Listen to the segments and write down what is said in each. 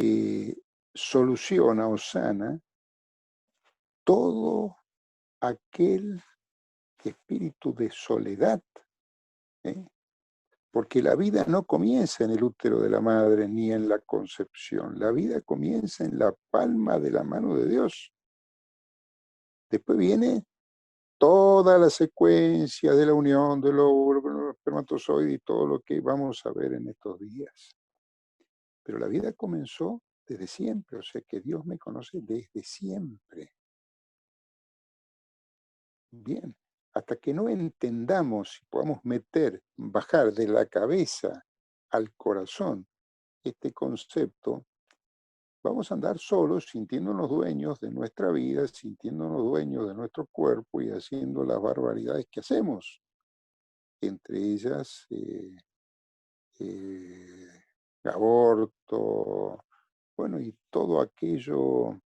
eh, soluciona o sana todo aquel espíritu de soledad, ¿eh? Porque la vida no comienza en el útero de la madre ni en la concepción, la vida comienza en la palma de la mano de Dios. Después viene toda la secuencia de la unión de los espermatozoides y todo lo que vamos a ver en estos días. Pero la vida comenzó desde siempre, o sea que Dios me conoce desde siempre. Bien, hasta que no entendamos y podamos bajar de la cabeza al corazón este concepto, vamos a andar solos sintiéndonos dueños de nuestra vida, sintiéndonos dueños de nuestro cuerpo y haciendo las barbaridades que hacemos. Entre ellas, eh, aborto, bueno, y todo aquello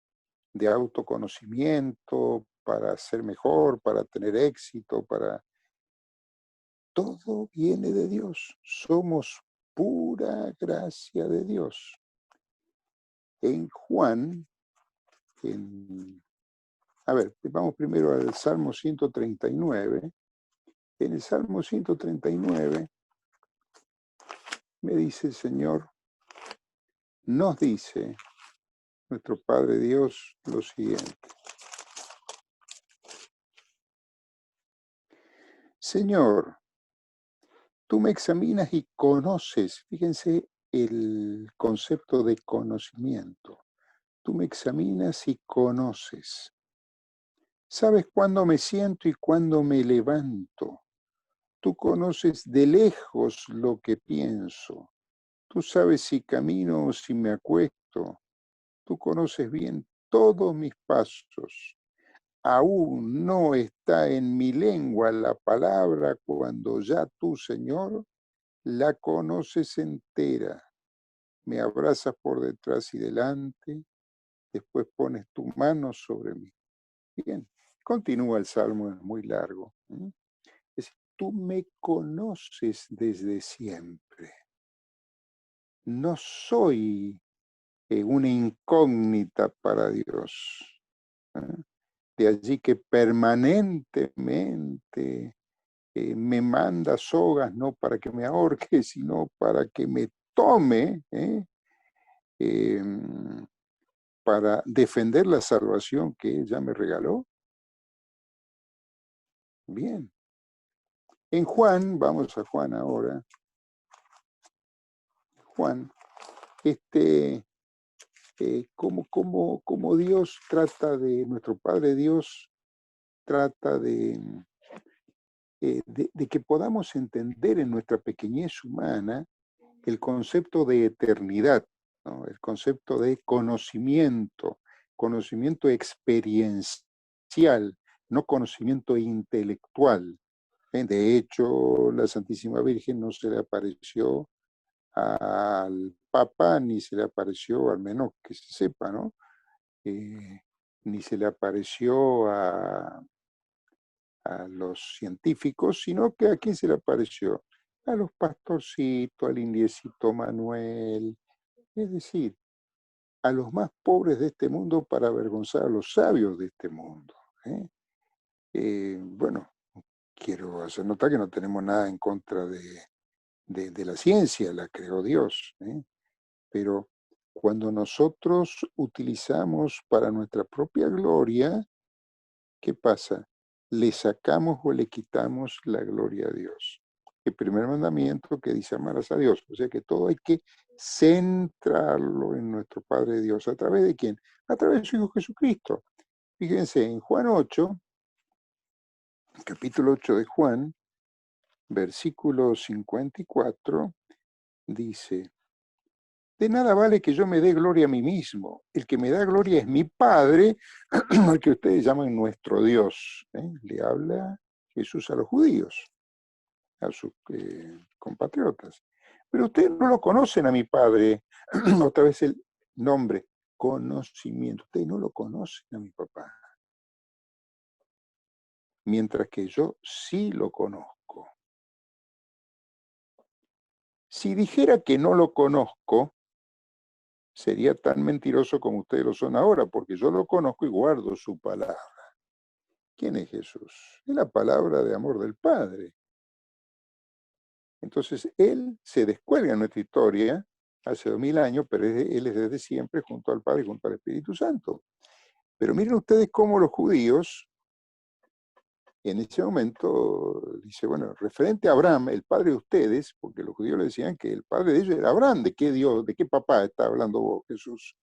de autoconocimiento para ser mejor, para tener éxito, para... Todo viene de Dios. Somos pura gracia de Dios. En Juan, a ver, vamos primero al Salmo 139. En el Salmo 139 me dice el Señor, nos dice nuestro Padre Dios lo siguiente. Señor, tú me examinas y conoces. Fíjense el concepto de conocimiento. Tú me examinas y conoces. Sabes cuándo me siento y cuándo me levanto. Tú conoces de lejos lo que pienso. Tú sabes si camino o si me acuesto. Tú conoces bien todos mis pasos. Aún no está en mi lengua la palabra cuando ya tú, Señor, la conoces entera. Me abrazas por detrás y delante, después pones tu mano sobre mí. Bien, continúa el salmo, es muy largo. Es decir, tú me conoces desde siempre. No soy una incógnita para Dios. De allí que permanentemente me manda sogas no para que me ahorque, sino para que me tome, para defender la salvación que ella me regaló. Bien. En Juan, vamos a Juan ahora. Juan, cómo Dios trata de, nuestro Padre Dios trata de que podamos entender en nuestra pequeñez humana el concepto de eternidad, ¿no? El concepto de conocimiento, conocimiento experiencial, no conocimiento intelectual. De hecho, la Santísima Virgen no se le apareció al Papa, ni se le apareció, al menos que se sepa, ¿no? Ni se le apareció a los científicos, sino que a quién se le apareció, a los pastorcitos, al indiecito Manuel, es decir, a los más pobres de este mundo para avergonzar a los sabios de este mundo. Bueno, quiero hacer notar que no tenemos nada en contra de la ciencia, la creó Dios, pero cuando nosotros utilizamos para nuestra propia gloria, ¿qué pasa? Le sacamos o le quitamos la gloria a Dios. El primer mandamiento que dice amarás a Dios. O sea que todo hay que centrarlo en nuestro Padre Dios. ¿A través de quién? A través de su Hijo Jesucristo. Fíjense, en Juan 8, capítulo 8 de Juan, versículo 54, dice, de nada vale que yo me dé gloria a mí mismo. El que me da gloria es mi Padre, al que ustedes llaman nuestro Dios. Le habla Jesús a los judíos, a sus compatriotas. Pero ustedes no lo conocen a mi Padre. Otra vez el nombre, conocimiento. Ustedes no lo conocen a mi papá. Mientras que yo sí lo conozco. Si dijera que no lo conozco, sería tan mentiroso como ustedes lo son ahora, porque yo lo conozco y guardo su palabra. ¿Quién es Jesús? Es la palabra de amor del Padre. Entonces, Él se descuelga en nuestra historia hace 2000 años, pero Él es desde siempre junto al Padre y junto al Espíritu Santo. Pero miren ustedes cómo los judíos, en ese momento, dice, bueno, referente a Abraham, el padre de ustedes, porque los judíos le decían que el padre de ellos era Abraham. ¿De qué Dios, de qué papá está hablando vos, Jesús?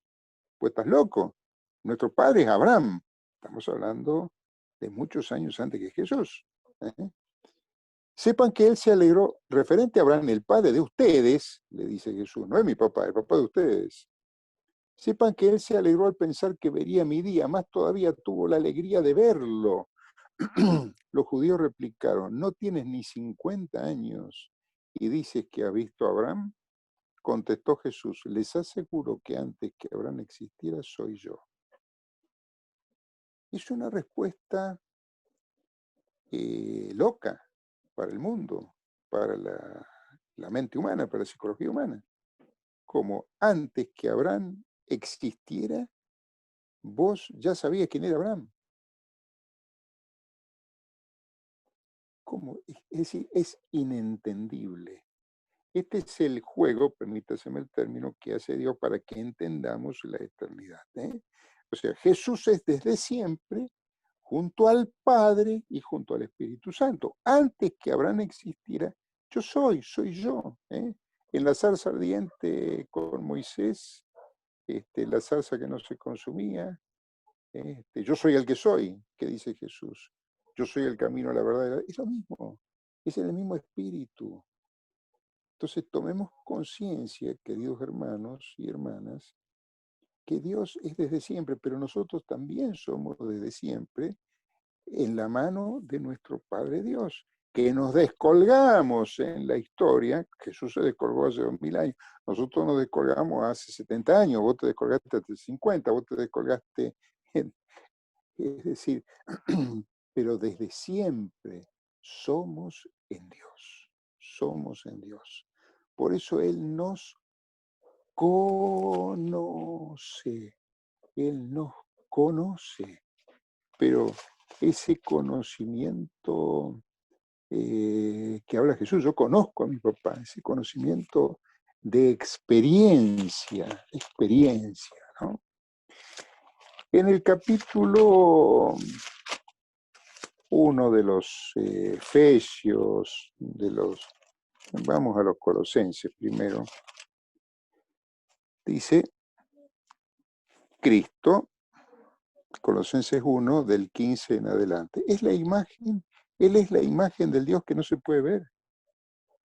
Pues estás loco. Nuestro padre es Abraham. Estamos hablando de muchos años antes que Jesús. ¿Eh? Sepan que él se alegró, referente a Abraham, el padre de ustedes, le dice Jesús, no es mi papá, el papá de ustedes. Sepan que él se alegró al pensar que vería mi día, más todavía tuvo la alegría de verlo. Los judíos replicaron, ¿no tienes ni 50 años y dices que has visto a Abraham? Contestó Jesús, les aseguro que antes que Abraham existiera soy yo. Es una respuesta loca para el mundo, para la mente humana, para la psicología humana. Como antes que Abraham existiera, vos ya sabías quién era Abraham. ¿Cómo? Es decir, es inentendible. Este es el juego, permítaseme el término, que hace Dios para que entendamos la eternidad. O sea, Jesús es desde siempre junto al Padre y junto al Espíritu Santo. Antes que Abraham existiera, yo soy yo. En la zarza ardiente con Moisés, la zarza que no se consumía, yo soy el que soy, que dice Jesús. Yo soy el camino, la verdad. Es lo mismo, es el mismo espíritu. Entonces tomemos conciencia, queridos hermanos y hermanas, que Dios es desde siempre, pero nosotros también somos desde siempre en la mano de nuestro Padre Dios, que nos descolgamos en la historia. Jesús se descolgó hace 2000 años, nosotros nos descolgamos hace 70 años, vos te descolgaste hace 50, vos te descolgaste, es decir, pero desde siempre somos en Dios, somos en Dios. Por eso Él nos conoce, Él nos conoce, pero ese conocimiento que habla Jesús, yo conozco a mi papá, ese conocimiento de experiencia, ¿no? En el capítulo 1 de los Efesios, vamos a los Colosenses primero, dice, Cristo, Colosenses 1, del 15 en adelante, es la imagen, Él es la imagen del Dios que no se puede ver.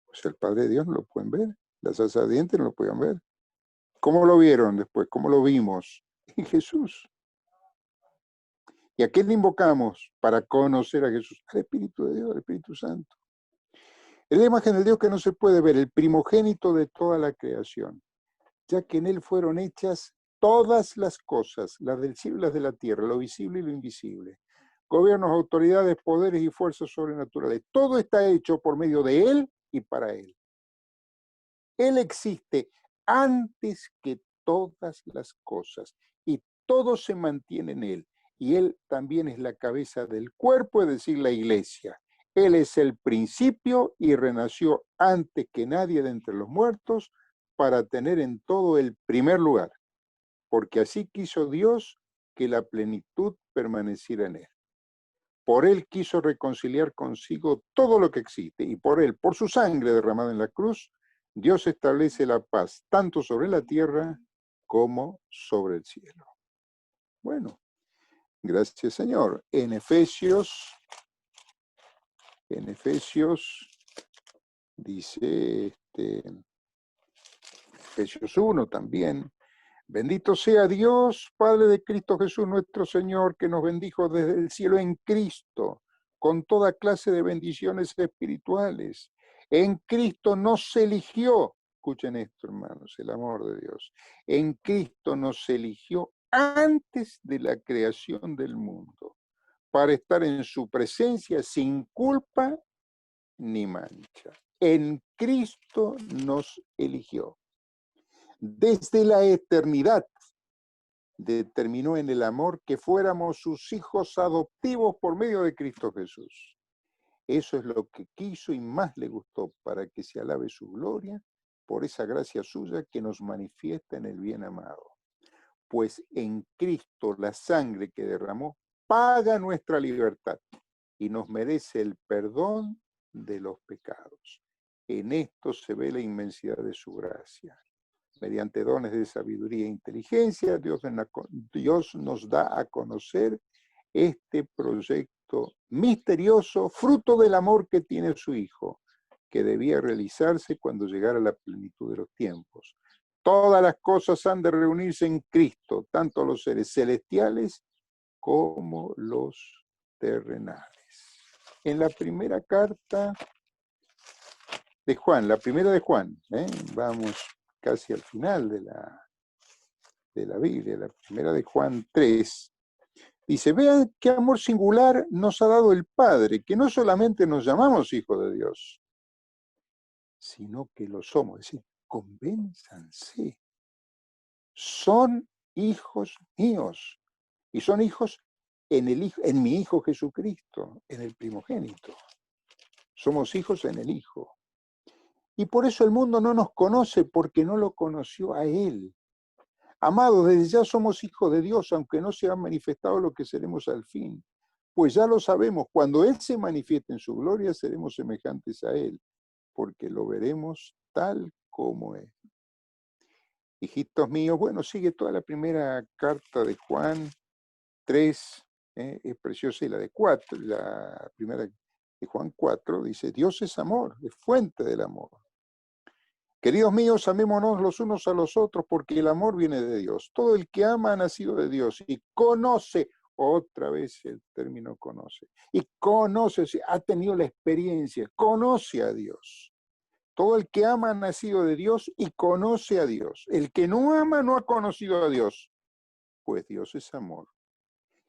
O sea, el Padre de Dios no lo pueden ver, las salsa ardiente no lo pueden ver. ¿Cómo lo vieron después? ¿Cómo lo vimos? En Jesús. ¿Y a quién le invocamos para conocer a Jesús? Al Espíritu de Dios, al Espíritu Santo. Es la imagen del Dios que no se puede ver, el primogénito de toda la creación, ya que en Él fueron hechas todas las cosas, las del cielo y las de la tierra, lo visible y lo invisible. Gobiernos, autoridades, poderes y fuerzas sobrenaturales. Todo está hecho por medio de Él y para Él. Él existe antes que todas las cosas y todo se mantiene en Él. Y Él también es la cabeza del cuerpo, es decir, la iglesia. Él es el principio y renació antes que nadie de entre los muertos para tener en todo el primer lugar, porque así quiso Dios que la plenitud permaneciera en Él. Por Él quiso reconciliar consigo todo lo que existe y por Él, por su sangre derramada en la cruz, Dios establece la paz tanto sobre la tierra como sobre el cielo. Bueno, gracias Señor. En Efesios dice, Efesios 1 también, bendito sea Dios, Padre de Cristo Jesús nuestro Señor, que nos bendijo desde el cielo en Cristo, con toda clase de bendiciones espirituales. En Cristo nos eligió, escuchen esto hermanos, el amor de Dios, en Cristo nos eligió antes de la creación del mundo, para estar en su presencia sin culpa ni mancha. En Cristo nos eligió. Desde la eternidad determinó en el amor que fuéramos sus hijos adoptivos por medio de Cristo Jesús. Eso es lo que quiso y más le gustó, para que se alabe su gloria por esa gracia suya que nos manifiesta en el bien amado. Pues en Cristo la sangre que derramó paga nuestra libertad y nos merece el perdón de los pecados. En esto se ve la inmensidad de su gracia. Mediante dones de sabiduría e inteligencia, Dios nos da a conocer este proyecto misterioso, fruto del amor que tiene su Hijo, que debía realizarse cuando llegara la plenitud de los tiempos. Todas las cosas han de reunirse en Cristo, tanto los seres celestiales como los terrenales. En la primera carta de Juan, la primera de Juan, vamos casi al final de la Biblia, la primera de Juan 3, dice, vean qué amor singular nos ha dado el Padre, que no solamente nos llamamos hijos de Dios, sino que lo somos. Es decir, convénzanse, son hijos míos, y son hijos en mi Hijo Jesucristo, en el primogénito. Somos hijos en el Hijo. Y por eso el mundo no nos conoce, porque no lo conoció a Él. Amados, desde ya somos hijos de Dios, aunque no se ha manifestado lo que seremos al fin. Pues ya lo sabemos, cuando Él se manifieste en su gloria, seremos semejantes a Él, porque lo veremos tal como es. Hijitos míos, bueno, sigue toda la primera carta de Juan 3, es preciosa, y la de 4, la primera de Juan 4, dice, Dios es amor, es fuente del amor. Queridos míos, amémonos los unos a los otros, porque el amor viene de Dios. Todo el que ama ha nacido de Dios y conoce, otra vez el término conoce, y conoce, ha tenido la experiencia, conoce a Dios. Todo el que ama ha nacido de Dios y conoce a Dios. El que no ama no ha conocido a Dios, pues Dios es amor.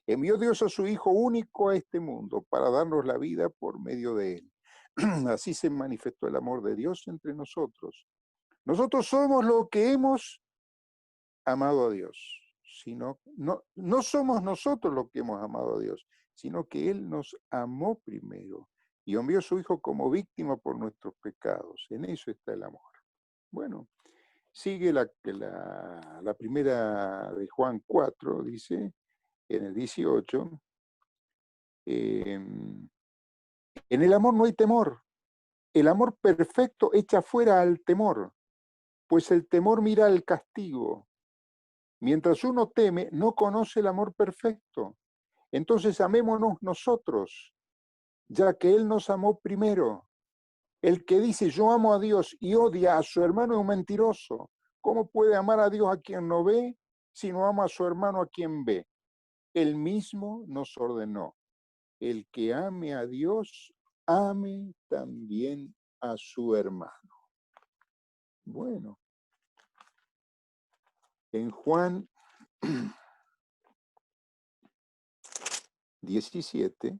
Envió Dios a su Hijo único a este mundo para darnos la vida por medio de él. Así se manifestó el amor de Dios entre nosotros. Nosotros somos lo que hemos amado a Dios, sino no somos nosotros los que hemos amado a Dios, sino que Él nos amó primero y envió a su Hijo como víctima por nuestros pecados. En eso está el amor. Bueno, sigue la primera de Juan 4, dice, en el 18, en el amor no hay temor. El amor perfecto echa fuera al temor, pues el temor mira al castigo. Mientras uno teme, no conoce el amor perfecto. Entonces amémonos nosotros, ya que Él nos amó primero. El que dice yo amo a Dios y odia a su hermano es un mentiroso. ¿Cómo puede amar a Dios a quien no ve si no ama a su hermano a quien ve? Él mismo nos ordenó. El que ame a Dios, ame también a su hermano. Bueno, en Juan 17,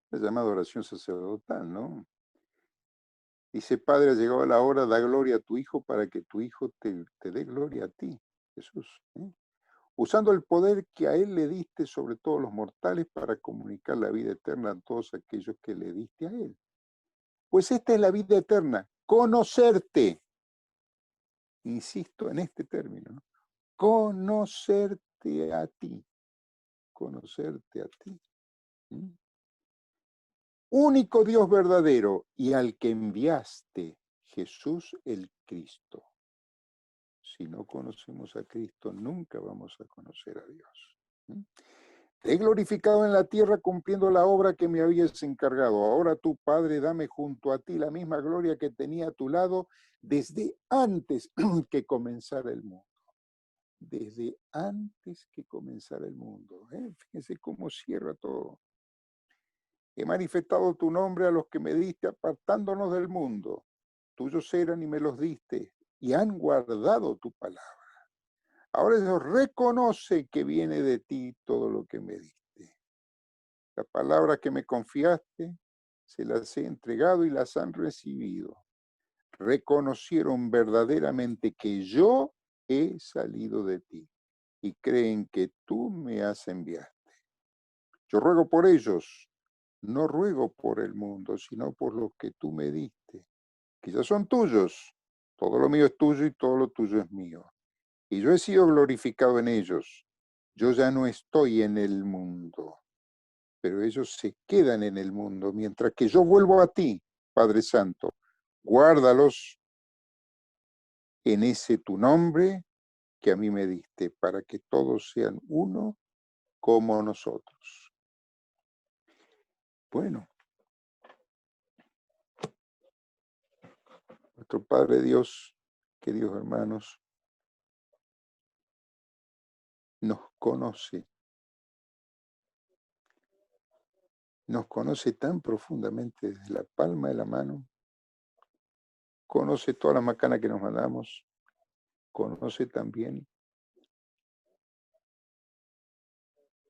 la llamada oración sacerdotal, ¿no? Dice, Padre, ha llegado la hora, da gloria a tu Hijo para que tu Hijo te dé gloria a ti, Jesús. Usando el poder que a Él le diste sobre todos los mortales para comunicar la vida eterna a todos aquellos que le diste a Él. Pues esta es la vida eterna, conocerte. Insisto en este término, ¿no? Conocerte a ti. Conocerte a ti. Único Dios verdadero y al que enviaste, Jesús el Cristo. Si no conocemos a Cristo, nunca vamos a conocer a Dios. Te he glorificado en la tierra cumpliendo la obra que me habías encargado. Ahora tú, Padre, dame junto a ti la misma gloria que tenía a tu lado desde antes que comenzara el mundo. Desde antes que comenzara el mundo. Fíjense cómo cierra todo. He manifestado tu nombre a los que me diste apartándonos del mundo. Tuyos eran y me los diste y han guardado tu palabra. Ahora ellos reconocen que viene de ti todo lo que me diste. La palabra que me confiaste, se las he entregado y las han recibido. reconocieron verdaderamente que yo he salido de ti y creen que tú me has enviado. Yo ruego por ellos, no ruego por el mundo, sino por los que tú me diste, que ya son tuyos. Todo lo mío es tuyo y todo lo tuyo es mío. Y yo he sido glorificado en ellos. Yo ya no estoy en el mundo, pero ellos se quedan en el mundo, mientras que yo vuelvo a ti, Padre Santo. Guárdalos en ese tu nombre que a mí me diste, para que todos sean uno como nosotros. Bueno, nuestro Padre Dios, queridos hermanos, nos conoce tan profundamente desde la palma de la mano, conoce toda la macana que nos mandamos, conoce también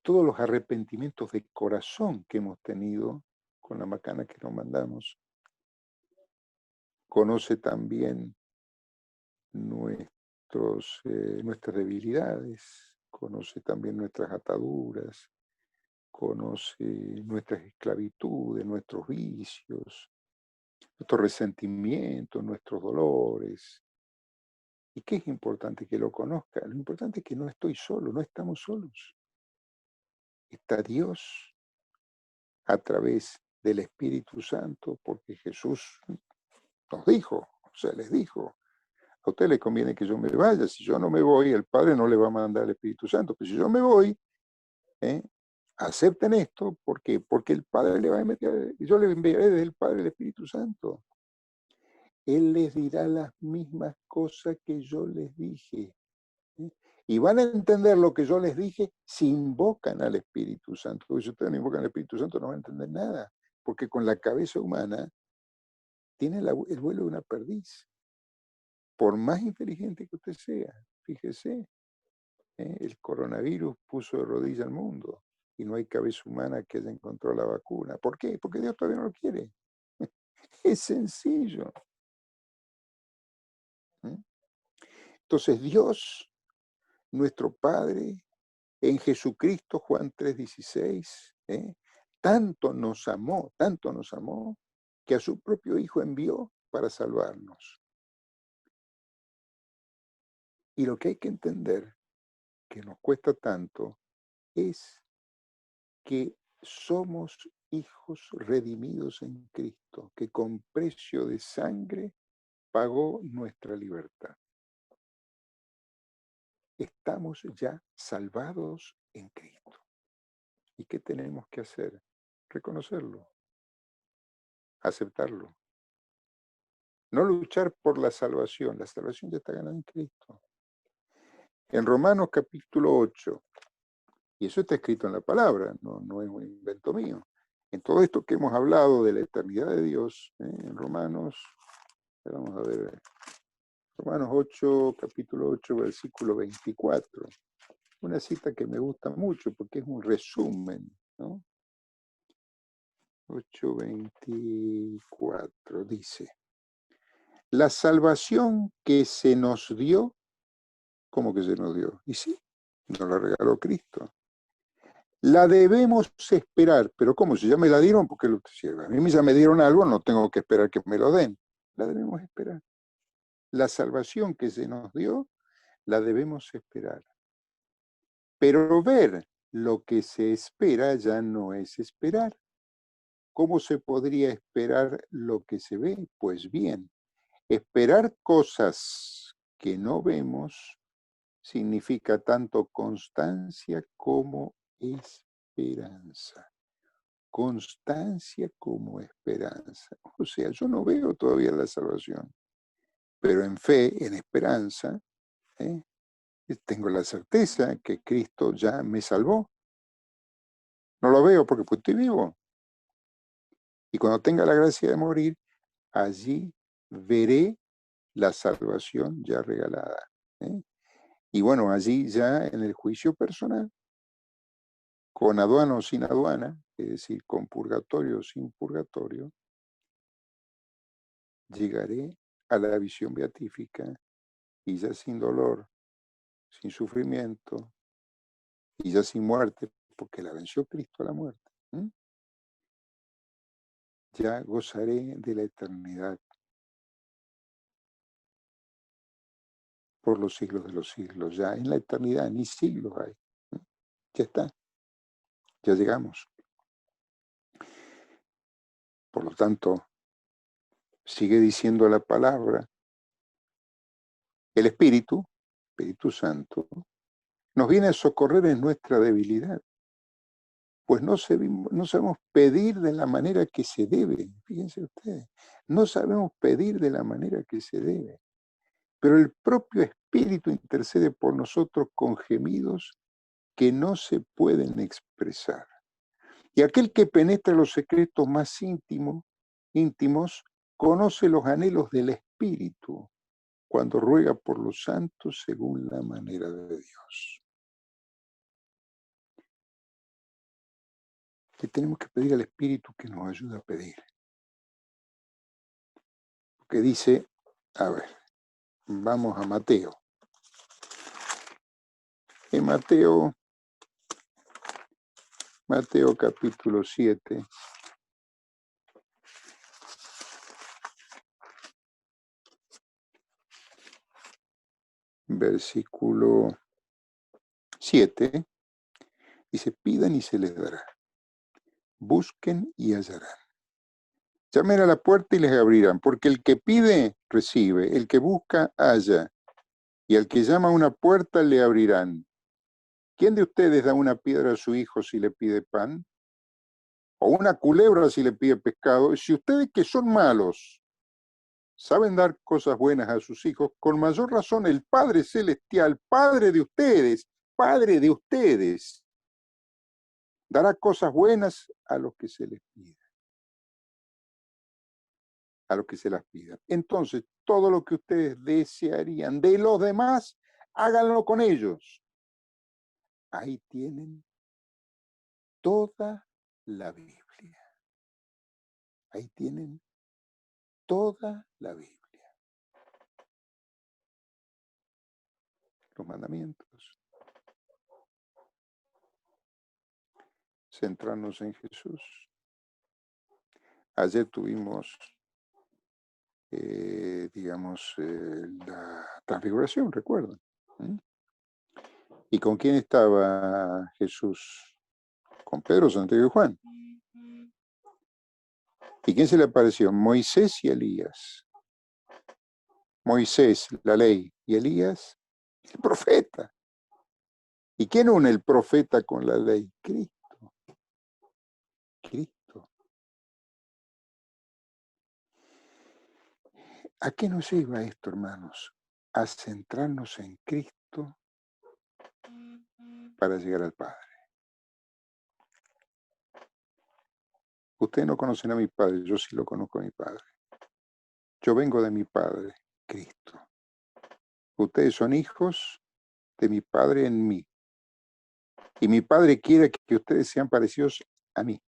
todos los arrepentimientos de corazón que hemos tenido con la macana que nos mandamos, conoce también nuestras debilidades, conoce también nuestras ataduras, conoce nuestras esclavitudes, nuestros vicios, nuestros resentimientos, nuestros dolores. ¿Y qué es importante que lo conozca? Lo importante es que no estoy solo, no estamos solos. Está Dios a través del Espíritu Santo, porque Jesús nos dijo, o sea, les dijo, a usted le conviene que yo me vaya, si yo no me voy, el Padre no le va a mandar el Espíritu Santo, pero si yo me voy, acepten esto, porque el Padre le va a enviar, yo le enviaré desde el Padre el Espíritu Santo. Él les dirá las mismas cosas que yo les dije. Y van a entender lo que yo les dije si invocan al Espíritu Santo. Porque si ustedes no invocan al Espíritu Santo no van a entender nada, porque con la cabeza humana tiene el vuelo de una perdiz. Por más inteligente que usted sea, fíjese, el coronavirus puso de rodillas al mundo y no hay cabeza humana que haya encontrado la vacuna. ¿Por qué? Porque Dios todavía no lo quiere. Es sencillo. Entonces Dios, nuestro Padre, en Jesucristo, Juan 3:16, tanto nos amó, que a su propio Hijo envió para salvarnos. Y lo que hay que entender, que nos cuesta tanto, es que somos hijos redimidos en Cristo, que con precio de sangre pagó nuestra libertad. Estamos ya salvados en Cristo. ¿Y qué tenemos que hacer? Reconocerlo, aceptarlo. No luchar por la salvación ya está ganada en Cristo. En Romanos capítulo 8, y eso está escrito en la palabra, no es un invento mío. En todo esto que hemos hablado de la eternidad de Dios, en Romanos, vamos a ver, Romanos 8, capítulo 8, versículo 24. Una cita que me gusta mucho porque es un resumen, ¿no? 8:24 dice, la salvación que se nos dio, ¿cómo que se nos dio? Y sí, nos la regaló Cristo. La debemos esperar, pero ¿cómo? Si ya me la dieron, porque si a mí ya me dieron algo, no tengo que esperar que me lo den. La debemos esperar. La salvación que se nos dio, la debemos esperar. Pero ver lo que se espera ya no es esperar. ¿Cómo se podría esperar lo que se ve? Pues bien, esperar cosas que no vemos significa tanto constancia como esperanza. Constancia como esperanza. O sea, yo no veo todavía la salvación, pero en fe, en esperanza, tengo la certeza que Cristo ya me salvó. No lo veo porque pues estoy vivo. Y cuando tenga la gracia de morir, allí veré la salvación ya regalada. Y bueno, allí ya en el juicio personal, con aduana o sin aduana, es decir, con purgatorio o sin purgatorio, llegaré a la visión beatífica y ya sin dolor, sin sufrimiento y ya sin muerte, porque la venció Cristo a la muerte. Ya gozaré de la eternidad por los siglos de los siglos. Ya en la eternidad ni siglos hay. Ya está, ya llegamos. Por lo tanto, sigue diciendo la palabra, el Espíritu Santo, nos viene a socorrer en nuestra debilidad, pues no sabemos pedir de la manera que se debe. Fíjense ustedes, no sabemos pedir de la manera que se debe, pero el propio Espíritu intercede por nosotros con gemidos que no se pueden expresar. Y aquel que penetra los secretos más íntimos, conoce los anhelos del Espíritu cuando ruega por los santos según la manera de Dios. Que tenemos que pedir al Espíritu que nos ayude a pedir. Porque dice, a ver, vamos a Mateo. En Mateo capítulo 7, versículo 7, dice, pidan y se les dará, busquen y hallarán. Llamen a la puerta y les abrirán, porque el que pide, recibe, el que busca, halla, y al que llama a una puerta le abrirán. ¿Quién de ustedes da una piedra a su hijo si le pide pan? ¿O una culebra si le pide pescado? Si ustedes que son malos saben dar cosas buenas a sus hijos, con mayor razón el Padre Celestial, Padre de ustedes, dará cosas buenas a los que se les pida, a los que se las pidan. Entonces, todo lo que ustedes desearían de los demás, háganlo con ellos. Ahí tienen toda la Biblia. Ahí tienen toda la Biblia. Los mandamientos. Centrarnos en Jesús. Ayer tuvimos, la transfiguración, ¿recuerdan? ¿Y con quién estaba Jesús? Con Pedro, Santiago y Juan. ¿Y quién se le apareció? Moisés y Elías. Moisés, la ley, y Elías, el profeta. ¿Y quién une el profeta con la ley? Cristo. Cristo. ¿A qué nos lleva esto, hermanos? A centrarnos en Cristo para llegar al Padre. Ustedes no conocen a mi Padre, yo sí lo conozco a mi Padre. Yo vengo de mi Padre, Cristo. Ustedes son hijos de mi Padre en mí. Y mi Padre quiere que ustedes sean parecidos a mí.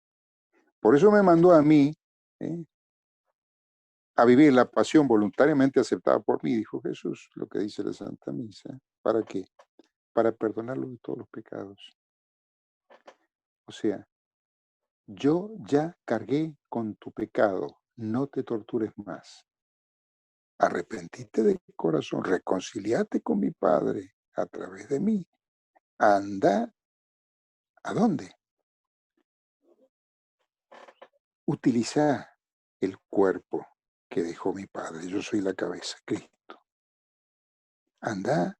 Por eso me mandó a mí a vivir la pasión voluntariamente aceptada por mí, dijo Jesús, lo que dice la Santa Misa. ¿Para qué? Para perdonarlo de todos los pecados. O sea, yo ya cargué con tu pecado, no te tortures más. Arrepentite de corazón, reconciliate con mi Padre a través de mí. Anda, ¿a dónde? Utiliza el cuerpo que dejó mi Padre. Yo soy la cabeza, Cristo. Anda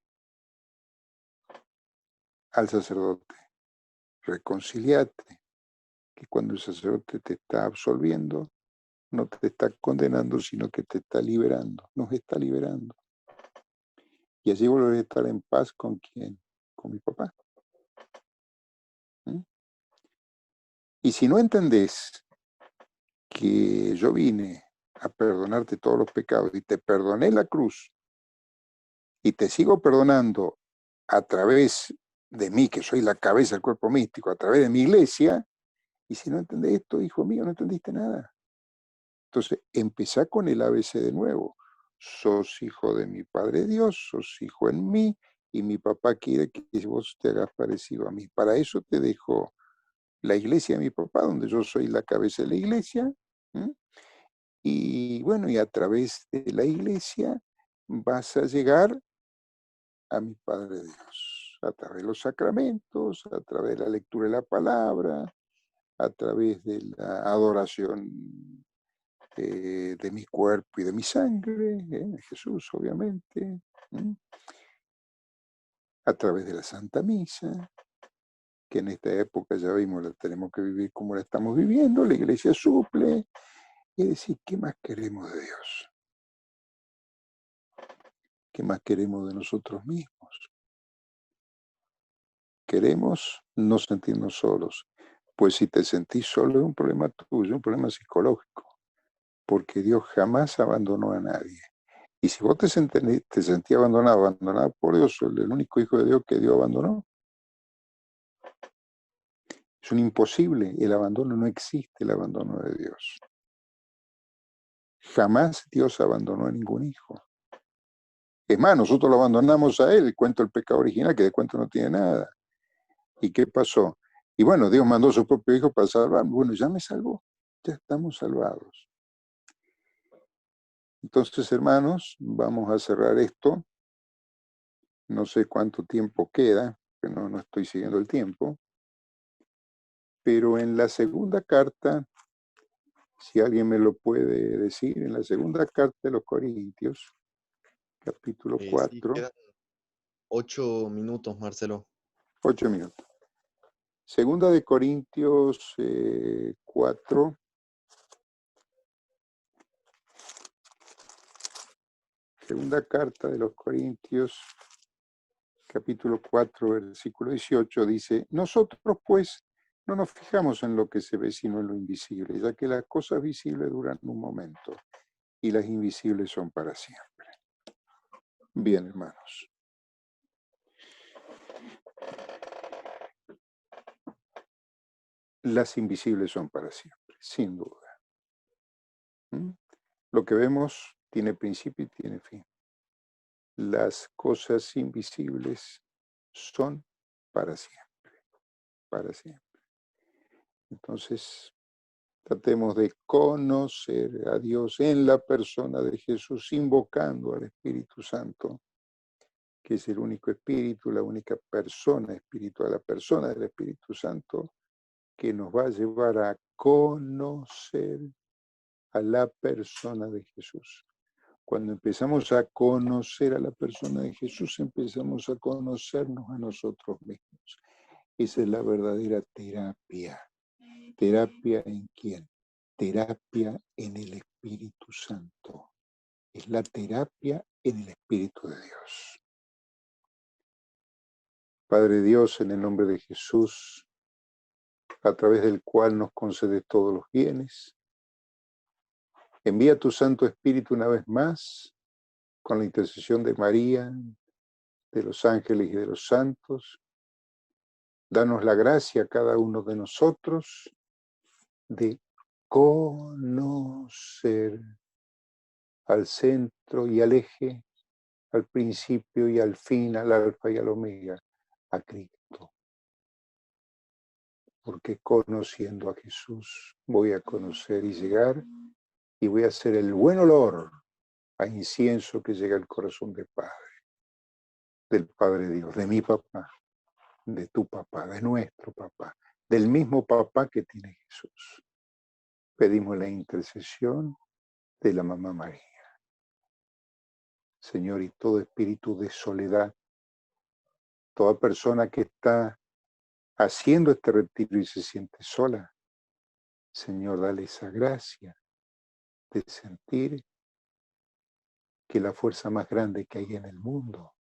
al sacerdote, reconciliate, que cuando el sacerdote te está absolviendo, no te está condenando, sino que te está liberando, nos está liberando. Y así volveré a estar en paz con quién, con mi papá. Y si no entendés que yo vine a perdonarte todos los pecados y te perdoné la cruz y te sigo perdonando a través de mí, que soy la cabeza del cuerpo místico, a través de mi iglesia, y si no entendés esto, hijo mío, no entendiste nada. Entonces, empezá con el ABC de nuevo. sos hijo de mi Padre Dios, sos hijo en mí, y mi papá quiere que vos te hagas parecido a mí. Para eso te dejo la iglesia de mi papá, donde yo soy la cabeza de la iglesia, ¿m? Y bueno, y a través de la iglesia vas a llegar a mi Padre Dios, a través de los sacramentos, a través de la lectura de la palabra, a través de la adoración de mi cuerpo y de mi sangre, Jesús, obviamente, a través de la Santa Misa, que en esta época ya vimos, la tenemos que vivir como la estamos viviendo, la iglesia suple, y decir, ¿qué más queremos de Dios? ¿Qué más queremos de nosotros mismos? Queremos no sentirnos solos, pues si te sentís solo es un problema tuyo, un problema psicológico, porque Dios jamás abandonó a nadie. Y si vos te sentías abandonado por Dios, el único hijo de Dios que Dios abandonó, es un imposible, el abandono no existe, el abandono de Dios. Jamás Dios abandonó a ningún hijo. Es más, nosotros lo abandonamos a Él, cuento el pecado original, que de cuento no tiene nada. ¿Y qué pasó? Y bueno, Dios mandó a su propio hijo para salvarme. Bueno, ya me salvó, ya estamos salvados. Entonces, hermanos, vamos a cerrar esto. No sé cuánto tiempo queda, que no estoy siguiendo el tiempo. Pero en la segunda carta, si alguien me lo puede decir, en la segunda carta de los Corintios, capítulo Sí, 4, quedan 8 minutos, Marcelo. 8 minutos. Segunda de Corintios 4, segunda carta de los Corintios, capítulo 4, versículo 18, dice, nosotros pues no nos fijamos en lo que se ve, sino en lo invisible, ya que las cosas visibles duran un momento y las invisibles son para siempre. Bien, hermanos. Las invisibles son para siempre, sin duda. Lo que vemos tiene principio y tiene fin. Las cosas invisibles son para siempre, para siempre. Entonces, tratemos de conocer a Dios en la persona de Jesús, invocando al Espíritu Santo, que es el único espíritu, la única persona espiritual, la persona del Espíritu Santo, que nos va a llevar a conocer a la persona de Jesús. Cuando empezamos a conocer a la persona de Jesús, empezamos a conocernos a nosotros mismos. Esa es la verdadera terapia. ¿Terapia en quién? Terapia en el Espíritu Santo. Es la terapia en el Espíritu de Dios. Padre Dios, en el nombre de Jesús, a través del cual nos concedes todos los bienes, envía tu Santo Espíritu una vez más, con la intercesión de María, de los ángeles y de los santos. Danos la gracia a cada uno de nosotros de conocer al centro y al eje, al principio y al fin, al alfa y al omega, a Cristo. Porque conociendo a Jesús voy a conocer y llegar y voy a hacer el buen olor a incienso que llega al corazón del Padre Dios, de mi papá, de tu papá, de nuestro papá, del mismo papá que tiene Jesús. Pedimos la intercesión de la Mamá María. Señor, y todo espíritu de soledad, toda persona que está haciendo este retiro y se siente sola, Señor, dale esa gracia de sentir que la fuerza más grande que hay en el mundo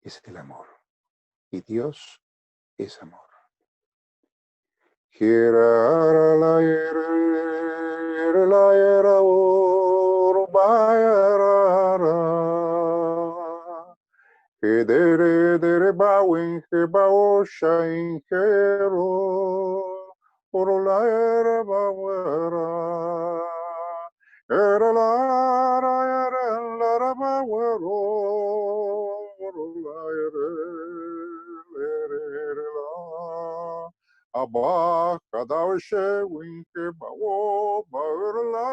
es el amor. Y Dios es amor. Dere dere bawin he bao shain hero orola era bawera era la Abba kadavshe winke bawo baerla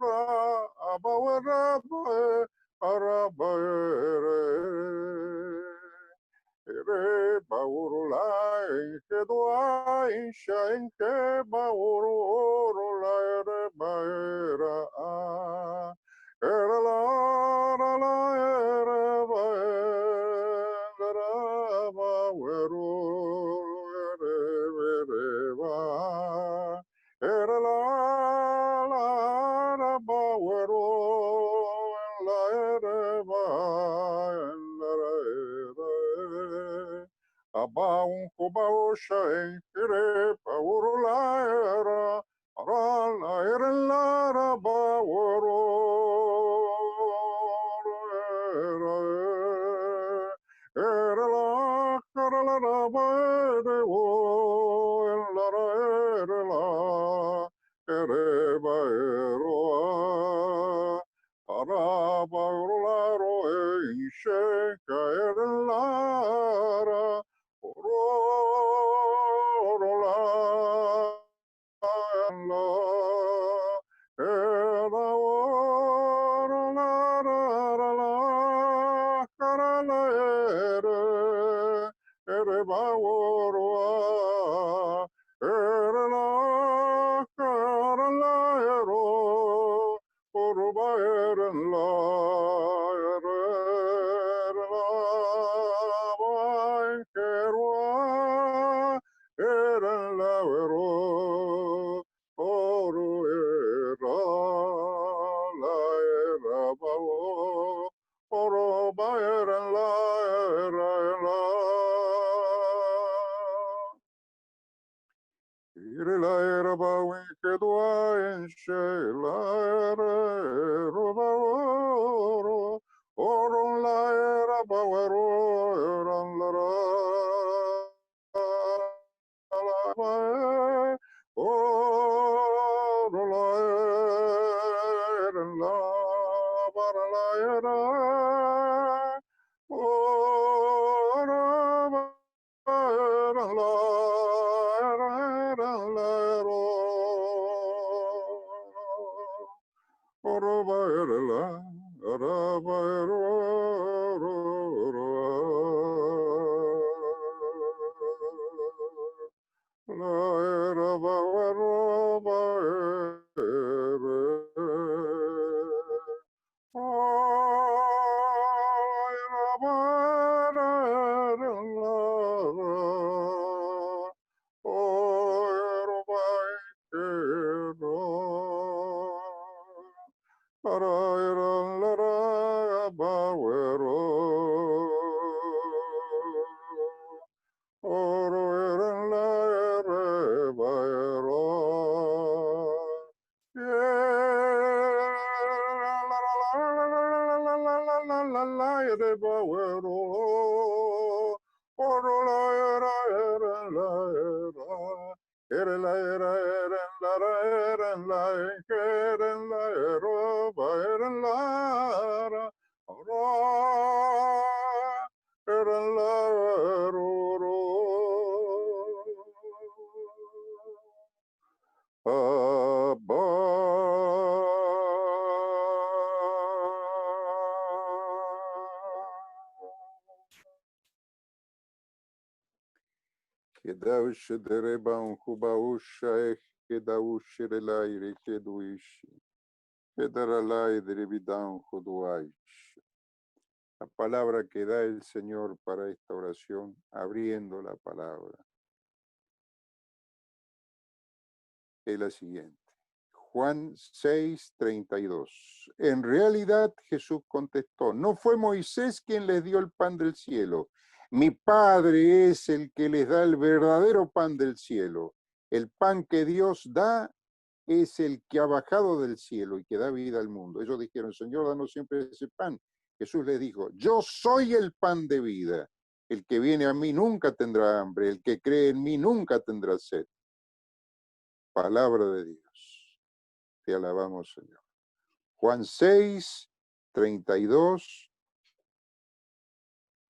ra abawara bae arabaere ere baurula enke doa insha enke baurula ere baera a ere la ere baera baweru ere ba ere la baweru la ere ba Abaun kubausha enkire paurula era arala era la bauro era la carala la baere o la era la ere baero ara bauro la ishe caer lara Kedaush dereba un kubausha kedaush relaire keduish kedaralai derebidan juduaish. La palabra que da el Señor para esta oración, abriendo la palabra, es la siguiente. Juan 6:32. En realidad Jesús contestó, no fue Moisés quien les dio el pan del cielo. Mi Padre es el que les da el verdadero pan del cielo. El pan que Dios da es el que ha bajado del cielo y que da vida al mundo. Ellos dijeron, Señor, danos siempre ese pan. Jesús les dijo, yo soy el pan de vida. El que viene a mí nunca tendrá hambre. El que cree en mí nunca tendrá sed. Palabra de Dios. Te alabamos, Señor. Juan 6, 32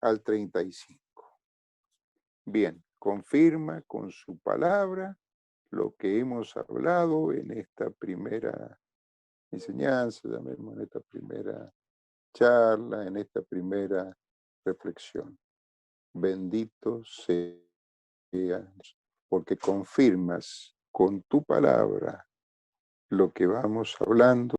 al 35. Bien, confirma con su palabra lo que hemos hablado en esta primera enseñanza, llamemos en esta primera charla, en esta primera reflexión. Bendito seas, porque confirmas con tu palabra lo que vamos hablando